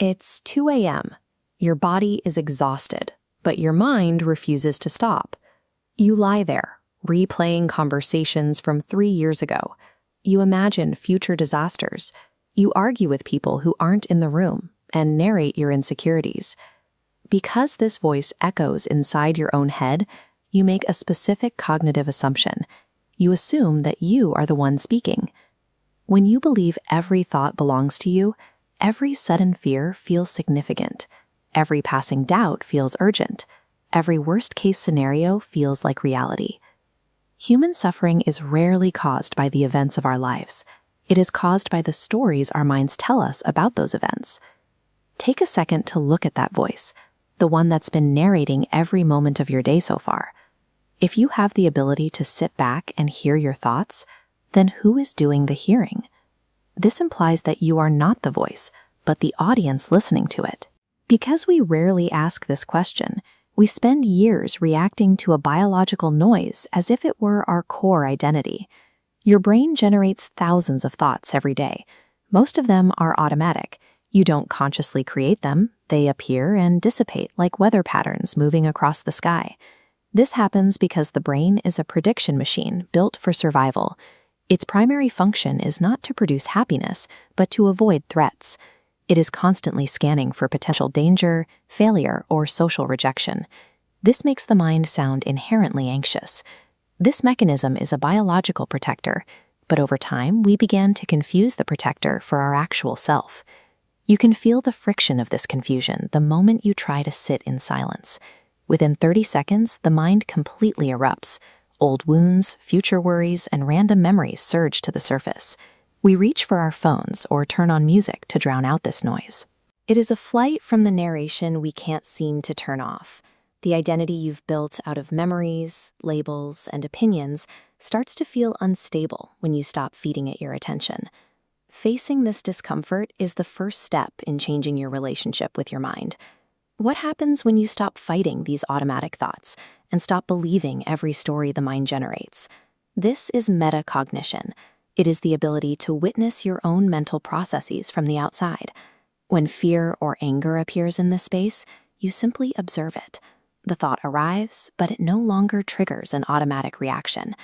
It's 2 a.m. Your body is exhausted, but your mind refuses to stop. You lie there, replaying conversations from 3 years ago. You imagine future disasters. You argue with people who aren't in the room and narrate your insecurities. Because this voice echoes inside your own head, you make a specific cognitive assumption. You assume that you are the one speaking. When you believe every thought belongs to you, every sudden fear feels significant. Every passing doubt feels urgent. Every worst-case scenario feels like reality. Human suffering is rarely caused by the events of our lives. It is caused by the stories our minds tell us about those events. Take a second to look at that voice, the one that's been narrating every moment of your day so far. If you have the ability to sit back and hear your thoughts, then who is doing the hearing? This implies that you are not the voice, but the audience listening to it. Because we rarely ask this question, we spend years reacting to a biological noise as if it were our core identity. Your brain generates thousands of thoughts every day. Most of them are automatic. You don't consciously create them. They appear and dissipate like weather patterns moving across the sky. This happens because the brain is a prediction machine built for survival. Its primary function is not to produce happiness, but to avoid threats. It is constantly scanning for potential danger, failure, or social rejection. This makes the mind sound inherently anxious. This mechanism is a biological protector, but over time we began to confuse the protector for our actual self. You can feel the friction of this confusion the moment you try to sit in silence. Within 30 seconds, the mind completely erupts. Old wounds, future worries, and random memories surge to the surface. We reach for our phones or turn on music to drown out this noise. It is a flight from the narration we can't seem to turn off. The identity you've built out of memories, labels, and opinions starts to feel unstable when you stop feeding it your attention. Facing this discomfort is the first step in changing your relationship with your mind. What happens when you stop fighting these automatic thoughts and stop believing every story the mind generates? This is metacognition. It is the ability to witness your own mental processes from the outside. When fear or anger appears in this space, you simply observe it. The thought arrives, but it no longer triggers an automatic reaction.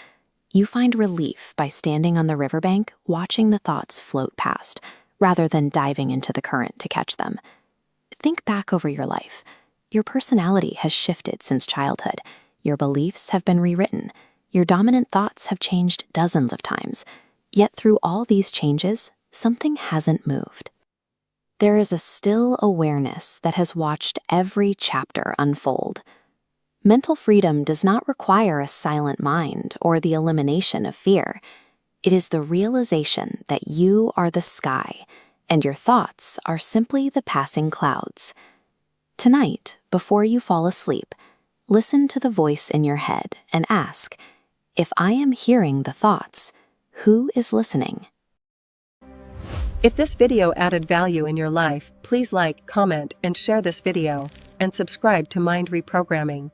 You find relief by standing on the riverbank, watching the thoughts float past, rather than diving into the current to catch them. Think back over your life. Your personality has shifted since childhood. Your beliefs have been rewritten. Your dominant thoughts have changed dozens of times. Yet through all these changes, something hasn't moved. There is a still awareness that has watched every chapter unfold. Mental freedom does not require a silent mind or the elimination of fear. It is the realization that you are the sky, and your thoughts are simply the passing clouds. Tonight, before you fall asleep, listen to the voice in your head and ask, if I am hearing the thoughts, who is listening? If this video added value in your life, please like, comment, and share this video, and subscribe to Mind Reprogramming.